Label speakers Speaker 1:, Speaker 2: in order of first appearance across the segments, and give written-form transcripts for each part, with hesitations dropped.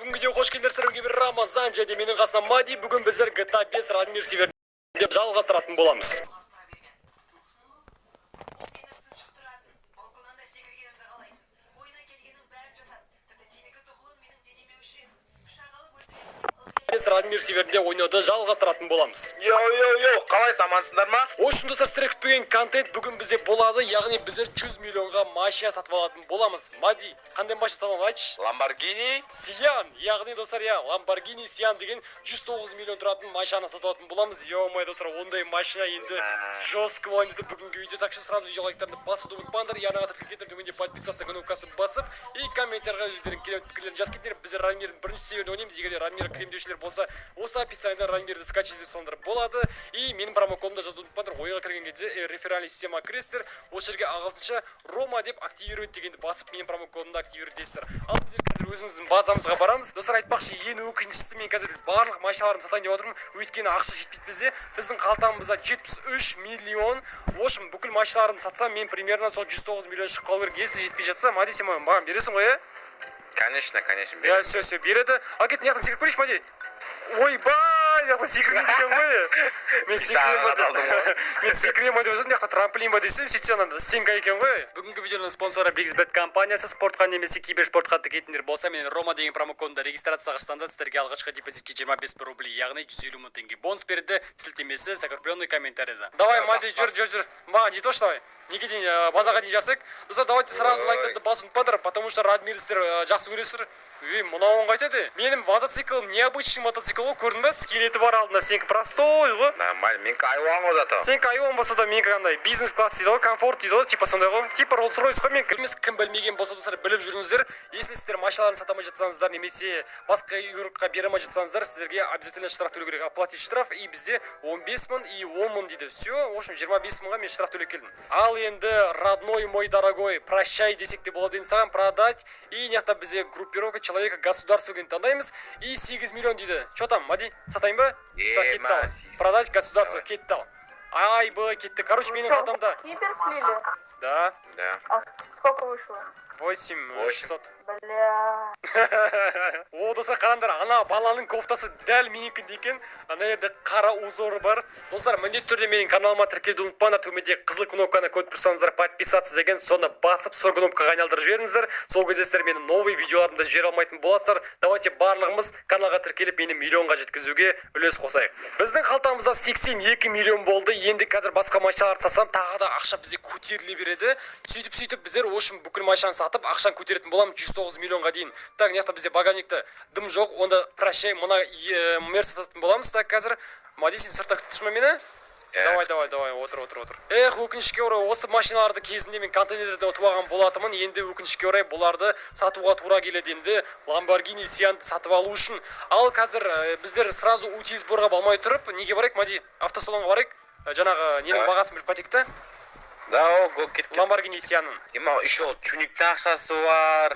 Speaker 1: бүгінгі видео қош келдіңіздер. Сіздерге бір Рамазан және менің қасымда Мади. Бүгін біздер GTA 5 Радмир серверінде жалғастыратын боламыз. Радмир серверінде ойнауды жалғастыратын боламыз.
Speaker 2: Йо, қалай амансыңдар ма?
Speaker 1: Үшін достар, сіздер күтпеген контент бүгін бізде болады, яғни біздер 100 миллионға машина сатып алатын боламыз. Мади, қандай машина сатып аламыз айтшы?
Speaker 2: Lamborghini
Speaker 1: Sian, яғни достар, Lamborghini Sian деген 109 миллион тұратын машина сатып алатын боламыз. Йо-май достар, ондай машина енді жестко ойнайды бүгінгі видео. Так что сразу видео лайктарды басуды ұмытпаңдар, яғни тіркелген төменде подписаться кнопкасын басып и комментарийға өздерің келетін пікірлерін жазып кетіңдер. Біз Радмирдің бірінші серверінде ойнаймыз. Егер Радмир кремдеушілер болса, осы описаниеда Радмирді скачать етіп салыңдар болады. И менің промокодымды жазуды ұмытпаңдар. Ойға кірген кезде реферальный система кіресіздер. Осы жерге ағылшынша Рома деп активировать дегенді басып менің промокодымды активировать етесіздер. Ал біздер қазір өзіміздің базамызға барамыз. Достар, айтпақшы, ең өкініштісі, мен қазір барлық машиналарымды сатайын деп отырмын. Өйткені ақша жетпейді бізде. Біздің қалтамызда 73 миллион. В общем, бүкіл машиналарымды сатсам, мен примерно сол 109 миллион шығып қалу керек. Если жетпей жатса, Мади, сен маған бересің ғой,
Speaker 2: Конечно,
Speaker 1: береді. Все, береді. Ал кет, мынаяқтан секіріп көрейінші, Мади. Ойбай, мынаяқтан секірмейді екен ғой. Мен секірем деп өзім, мынаяқта трамплин ба десем, сөйтсе ананда стенка екен ғой. Бүгінгі видеоның спонсоры BiggsBet компаниясы. Спортқа немесе киберспортқа тігетіндер болса, мен Рома деген промокодында регистрацияға шықсаңдар, сіздерге алғашқы депозитке 25 рублей, яғни 150 мың теңге бонус береді. Сілтемесі закрепленный комментарийда. Давай, Мади, жүр. Маған жетіп давай. Неге дейін базаға дейін жасық. Достар, давайте сразу лайктарды басып ұмытпаңдар, потому что Радмир сіздер жақсы көресіздер. Мынауын қайтеді. Менің мотоциклым необычный мотоцикл ғой, көрдің бе? Скелеті бар алдында, сенікі простой ғой.
Speaker 2: Нормально, менікі айуан ғой зато.
Speaker 1: Сенікі айуан болса да, менікі қандай бизнес класс дейді ғой, комфорт дейді ғой, типа сондай ғой. Типа Rolls-Royce ғой, мен кім білмеген болса достар, біліп жүріңіздер. Если сіздер машиналарын сата алмай жатсаңыздар, немесе басқа игрокқа бере алмай жатсаңыздар, сіздерге обязательно штраф төлеу керек. Оплатить штраф, и бізде 15 мың и 10 мың дейді. Все, в общем 25 мыңға мен штраф төлеп келдім. Ал енді родной мой дорогой, прощай десек те болады енді саған, продать. И мынаяқта бізде группировка человека государство деген таңдаймыз. И 8 миллион дейді. Что там, Мади? Сатайын ба? Продать государство, кетті ал. Айбы, кетті. Короче, менің қалтамда.
Speaker 3: Снипер слили?
Speaker 1: Да.
Speaker 3: А сколько вышло?
Speaker 1: 8600.
Speaker 3: Бля.
Speaker 1: О, достар, қараңдар, ана баланың кофтасы дәл менікіндей екен. Ана жерде қара узоры бар. Достар, міндетті түрде менің каналыма тіркелуді ұмытпаңдар. Төменде қызыл кнопканы көріп тұрсаңыздар, подписаться деген, соны басып сол кнопкаға айналдырып жіберіңіздер. Сол кезде сіздер менің новый видеоларымды жібере алмайтын боласыздар. Давайте барлығымыз каналға тіркеліп мені миллионға жеткізуге үлес қосайық. Біздің қалтамызда 82 миллион болды. Енді қазір басқа машиналарды сатсам, тағы да ақша бізге көтеріле береді. Сөйтіп біздер үшін бүкіл машинаны сатып, ақшаны көтеретін боламыз 109 миллионға дейін. Так, мынаяқта бізде багажникта дым жоқ, онда прощай, мына мерс сататын боламыз. Так, қазір Мади, сен сыртта күтіп мені? Давай, отыр. Өкінішке орай, осы машиналарды кезінде мен контейнерде ұтып алған болатымын. Енді өкінішке орай бұларды сатуға тура келеді. Енді Lamborghini Sian'ды сатып алу үшін. Ал қазір біздер сразу утилизборға балмай тұрып, неге барайық, Мади? Автосалонға барайық. Жаңағы ненің бағасын біліп қайтайық та?
Speaker 2: Да, о, кетті.
Speaker 1: Lamborghini Sian'ның.
Speaker 2: Еще чуниктің ақшасы бар.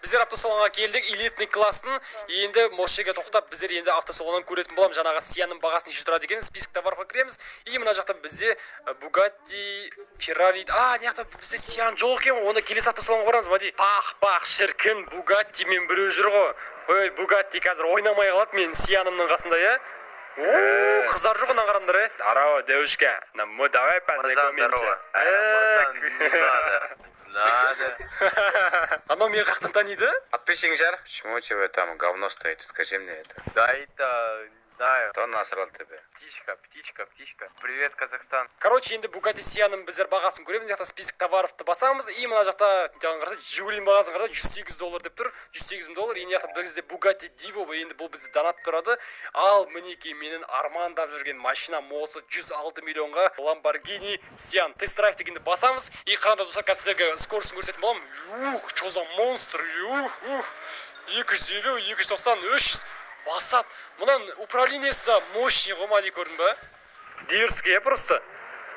Speaker 1: Біздер автосалонға келдік, элитный класстың. Енді мошеге тоқтап, біздер енді автосалоннан көретін болам. Жаңағы Sian'ның бағасын неше тұрады екен, списокта барға кіреміз. И мына жақта бізде Bugatti, Ferrari. Мынаяқта бізде Sian жоқ екен, онда келесі автосалонға барамыз, Мади. Пах, шіркін, Bugatti мен біреу жүр ғой. Ой, Bugatti қазір ойнамай қалады менің Sian'ымның қасында, қыздар жоқ онан қараңдар, Здорово, девушка. Мы давай познакомимся. Анау мен қақтан таниды?
Speaker 2: Подписчик жар. Почему у тебя там говно стоит? Скажи мне это.
Speaker 4: Да, это... знаю.
Speaker 2: Кто насрал тебе?
Speaker 4: Птичка. Привет, Казахстан.
Speaker 1: Короче, енді Bugatti Sian'ның біздер бағасын көреміз. Жақта список товаровты басамыз. И мына жақта қараса, Жигулин бағасын қараса, $108 деп тұр. $108. Енді жақта бізде Bugatti Divo, енді бұл бізде донат тұрады. Ал мінекей менің армандап жүрген машина осы 106 миллионға Lamborghini Sian. Тест-драйв дегенді басамыз. И қараңдар достар, қазіргі скоростын көрсететін болам. Что за монстр? 250, 290, 300. Басат. Мұнан управлениесі мощный ғой, Мади, көрдің бе? Диверская просто.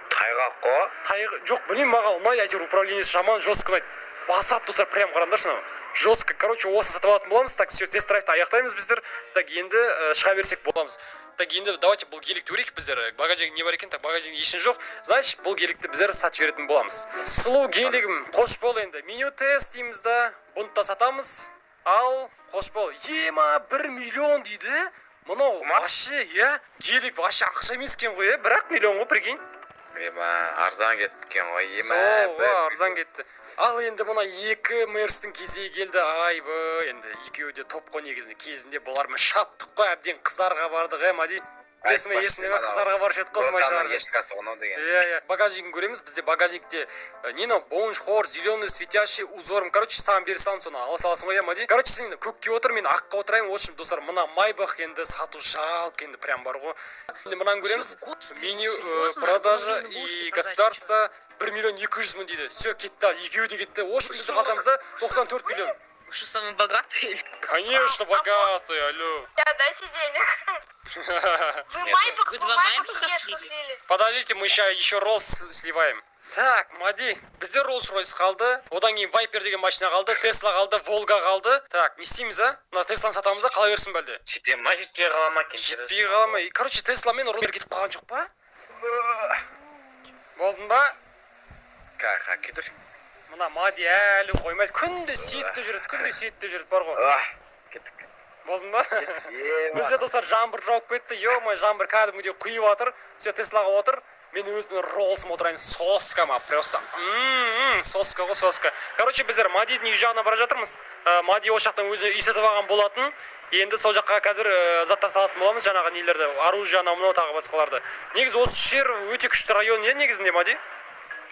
Speaker 2: Тайғақ қой?
Speaker 1: Жоқ, білмеймін, маған ұнайды, әйтеуір управлениесі жаман, жестко ұнайды. Басат достар, прям қараңдаршы мынау. Жестко. Короче, осы сатып алатын боламыз. Так, все, тест-драйвты аяқтаймыз біздер. Так, енді шыға берсек боламыз. Так, енді давайте бұл геликті өрейік біздер. Багажник не бар екен, так, багажник ешін жоқ. Значит, бұл геликті біздер сатып жіберетін боламыз. Сұлу гелигім, қош бол енді. Меню тест дейміз да, бұны да сатамыз. ал қош бол. Ема 1 миллион дейді. Мынау вообще, иә, желік вообще ақша емес екен ғой, иә, 1 миллион ғой, прикинь.
Speaker 2: Арзан кеткен ғой,
Speaker 1: арзан кетті. Ал енді мына екі Мерстің кезегі келді, айбы, енді екеуі де топ қой негізінде. Кезінде бұлармен шаптық қой, әбден қызарға бардық, Мади. Білесің бе, есіңде ме, қызарға барып едік қой осы машиналарға. Иә, багажникін көреміз. Бізде багажникте нені бонж, хор, зеленый, светящий, узорым. Короче, саған бере саламын, соны ала саласың ғой, Мади. Короче, сен көкке отыр, мен аққа отырайын. В общем, достар, мына Майбах енді сату жалко, енді прям бар ғой. Енді мынаны көреміз. Меню, продажа и государство 1 миллион 200 мың дейді. Все, кетті, екеуі де кетті. В общем, біздің қалтамызда 94 миллион.
Speaker 5: Вы что, самый богатый?
Speaker 1: Конечно, богатый, алло.
Speaker 3: Да, дайте денег.
Speaker 5: Вы 2 Майбаха слили?
Speaker 1: Подождите, мы еще Роллс сливаем. Так, Мади, бізде Rolls-Royce қалды, одан кейін Viper деген машина қалды, Tesla қалды, Volga қалды. Так, не істейміз, а? Мына Тесланы сатамыз да, қала берсін бәлде.
Speaker 2: жетпей қала ма екен?
Speaker 1: Жетпей қала ма? Короче, Tesla мен Rolls кетіп қалған жоқ па? Болдың ба?
Speaker 2: Кетуші.
Speaker 1: Мына Мади әлі қоймайды, күнде сетті жүреді, бар ғой.
Speaker 2: Кеттік.
Speaker 1: Болдың ба? Бізде достар жаңбыр жауып кетті, ё-май, жаңбыр кәдімгідей құйып жатыр. Все, Теслаға отыр. Мен өзімнің Роллсым отырайын, соска ма, просто. Соска ғой, соска. Короче, біздер Мадидің үй жағына бара жатырмыз. Мади ол жақтан өзі үй сатып алған болатын. Енді сол жаққа қазір заттар салатын боламыз, жаңағы нелерді, оружие, мынау тағы басқаларды. Негізі осы жер өте күшті район, не негізінде, Мади?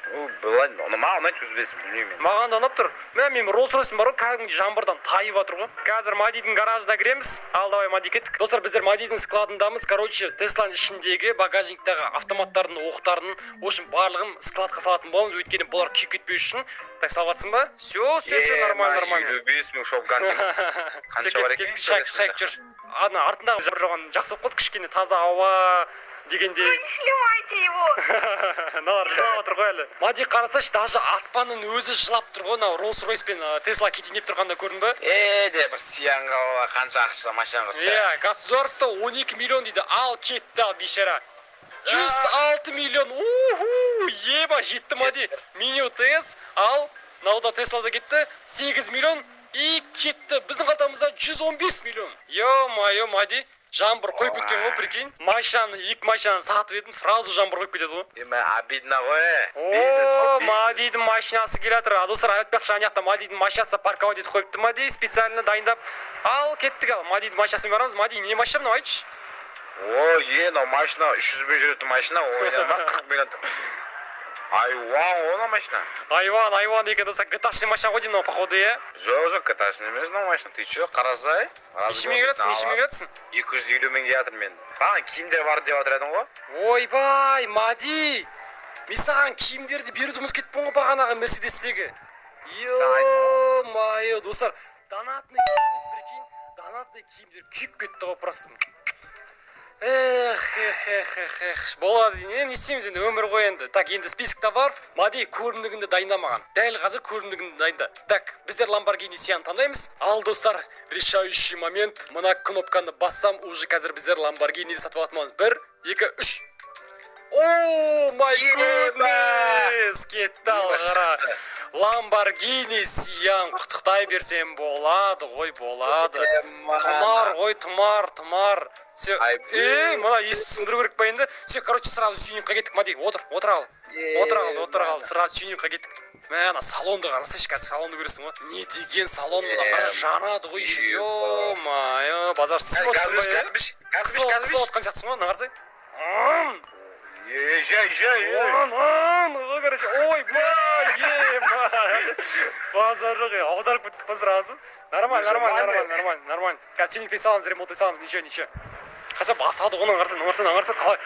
Speaker 2: Маған ұнайды, өзбесім, білмеймін.
Speaker 1: Маған да ұнап тұр. Мен Rolls-Royce'ым бар ғой, кәдімгі жаңбырдан тайып жатыр ғой. Қазір Мадидің гаражына кіреміз. Ал давай, Мади, кеттік. Достар, біздер Мадидің складындамыз. Короче, Тесланың ішіндегі багажниктағы автоматтардың, оқтардың, в общем, барлығын складқа салатын боламыз. Өйткені бұлар күйіп кетпеу үшін. Так, салыватсың ба? Все, нормально.
Speaker 2: 5 мың шопган. Қанша бар екен?
Speaker 1: Шайық жүр. Артындағы бір жоған жақсы қойды, кішкене таза ауа дегенде.
Speaker 3: Не снимайте его.
Speaker 1: Налар жылап отыр ғой әлі. Мади қарасаш, даже аспанның өзі жылап тұр ғой, Rolls-Royce пен Tesla кетейінеп тұрғанда көрдің ба?
Speaker 2: Де бір сиянға қанша ақша машина қосты.
Speaker 1: Иә, государство 12 миллион дейді. Ал кетті, ал бейшара. 106 миллион. Еба, жетті, Мади. Меню ТС, ал науда Теслада кетті. 8 миллион и кетті. Біздің қалтамызда 115 миллион. Ё-майо, Мади. Жаңбыр қойып кеткен ғой, прикинь. Екі машинаны сатып едім, сразу жаңбыр қойып кетеді ғой.
Speaker 2: Обидно ғой.
Speaker 1: Мадидің машинасы келатыр. Достар, айтпақшы, ана жақта Мадидің машинасы парковать етіп қойыпты, Мади специально дайындап. Ал кеттік, ал Мадидің машинасын барамыз. Мади, не машина мынау, айтшы?
Speaker 2: Мынау машина 300 бен жүретін машина, ойнама 40 миллион. Айван, оны машина.
Speaker 1: Айван екен, достар, GTA-шный машина ғой деймін, мынау походу, иә?
Speaker 2: Жоқ, GTA-шный емес мынау машина. Ты че, қарасай?
Speaker 1: Нешемен келатсың?
Speaker 2: 250 мыңға жатыр мен. Маған киімдер бар деп жатыр едің ғой?
Speaker 1: Ойбай, Мади! Мен саған киімдерді беруді ұмытып кетіппін ғой бағанағы Мерседестегі. Ё-майо, достар, донатный киімдер күйіп кетті ғой просто. Болады, не істейміз енді, өмір ғой енді. Так, енді списокта бар. Мади, көрімдігінді дайындамаған. Дәл қазір көрімдігінді дайында. Так, біздер Lamborghini Sian таңдаймыз. Ал, достар, решающий момент. Мына кнопканы бассам, уже қазір біздер Lamborghini сатып алатынымыз. 1, 2, 3. О, my goodness! Кетті алғара. Lamborghini Sian құттықтай берсем болады ғой, болады. Тұмар ғой, тұмар. Все, мына естіп түсіндіру керек па енді? Все, короче, сразу сүйнекқа кеттік, Мади, отыр ал, сразу сүйнекқа кеттік. Мәна, салонды қарасайшы, қазір салонды көресің ғой. Не деген салон, мына бір жанады ғой еще. Ё-майо, базар сыпатсың ба, е? Қысыл отқан сияқтысың ғой, нағарсай. Короче, ойбай, базар жоқ, аударып біттік біз сразу. Нормально. Қазір сүйнектен саламыз, ремонттай саламыз, ничего. Қазір басады ғой, нағарсай, қалай,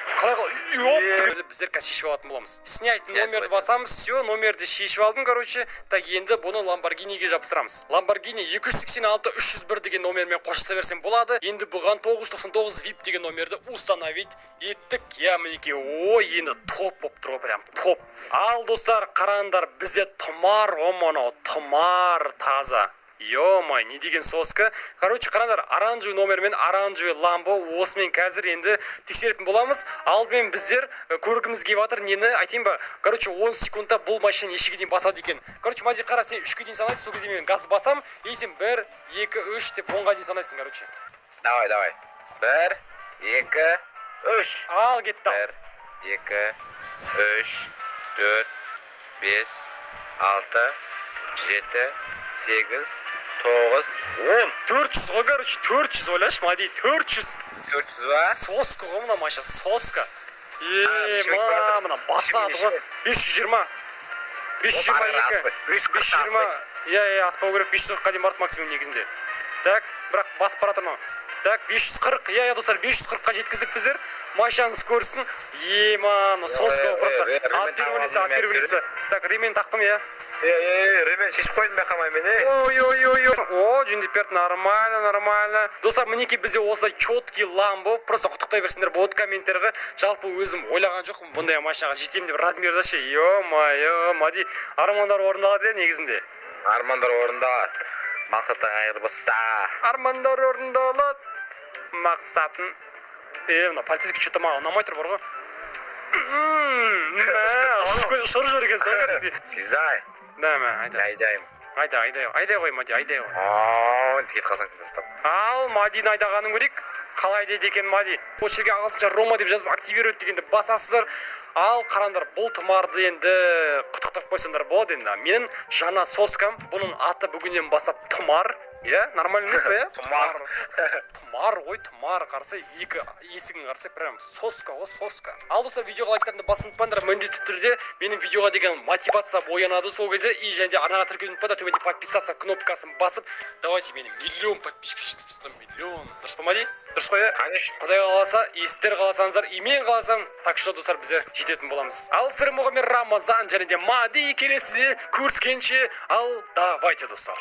Speaker 1: біздер қазір шешіп алатын боламыз. Снять номерді басамыз, все, номерді шешіп алдым, короче. Так, енді бұны Lamborghini'ге жабыстырамыз. Lamborghini 286-301 деген номермен қосыса берсем болады. Енді бұған 999 VIP деген номерді установить еттік. Я мінеке, енді топ болып тұр ғой, прям топ. Ал, достар, қараңдар, бізде тұмар ғой, мынау, тұмар таза. Ё-май, не деген соска. Короче, қараңдар, оранжевый номермен оранжевый ламбо осымен қазір енді тексеретін боламыз. Алдымен біздер көргіміз келіп жатыр. Нені айтайын ба? Короче, 10 секундта бұл машина нешеге дейін басады екен. Короче, Мади, қара, сен 3-ге дейін санайсың, сол кезде мен газ басам, и сен 1, 2, 3 деп 10-ға дейін санайсың, короче.
Speaker 2: Давай. 1, 2, 3.
Speaker 1: Ал, кетті.
Speaker 2: 1, 2, 3, 4, 5, 6, 7, 8, 9, 10.
Speaker 1: 400 ғой, короче, 400 ойлашы, Мади, 400.
Speaker 2: 400 ба?
Speaker 1: Соска ғой мына машина, соска.
Speaker 2: бешбек
Speaker 1: Мына басады ғой. 520. 522. 520. Иә, аспау керек, 540-қа дейін барды максимум негізінде. Так, бірақ басып баратыр ма? Так, 540. Иә, достар, 540-қа жеткіздік біздер. Машинаңыз көрсін. Мана, соска просто. Отперлися. Так, ремень тақтым, иә.
Speaker 2: Ремень шешіп қойдым ба қамай мен,
Speaker 1: Ой. О, жүндеперт, нормально. Достар, мінеки бізде осылай четкий ламбо. Просто құттықтай берсіңдер болады комменттерге. Жалпы өзім ойлаған жоқпын бұндай машинаға жетемін деп Радмирда ше. Ё-майо, Мади, армандар орындалады негізінде.
Speaker 2: Армандар орындалады. Мақсаттан айырбаса.
Speaker 1: Армандар орындалады. Мақсатын. Мына полицейский что-то маған ұнамай тұр бар ғой. Шыр жүрген соң.
Speaker 2: Сезай.
Speaker 1: Да, айда. Айда ғой, Мади, айда ғой.
Speaker 2: Кет қалсаң тастап.
Speaker 1: Ал, Мадины айдағанын көрейік. Қалай дейді екен Мади. Ол жерге ағылшынша Рома деп жазып активировать дегенде басасыздар. Ал, қараңдар, бұл тұмарды енді құттықтап қойсаңдар болады енді. Менің жаңа соскам, бұның аты бүгіннен бастап тұмар. Иә, нормально емес па, иә? Тұмар ғой, тұмар қарсы, екі есігін қарсы, прям соска ғой, соска. Ал, достар, видеоға лайктарыңды басын ұтпаңдар, міндетті түрде менің видеоға деген мотивация оянады сол кезде. И және де арнаға тіркеуді ұмытпаңдар, төменде подписаться кнопкасын басып, давайте мені миллион подписчик жеткізіп, миллион. Дұрыс па, Мади? Дұрыс қой, иә?
Speaker 2: Конечно.
Speaker 1: Құдай қаласа, сіздер қаласаңыздар, и мен қаласам, так что, достар, біздер жететін боламыз. Ал, сіздер мен Рамазан және де Мади келесіде көріскенше, ал, давайте, достар.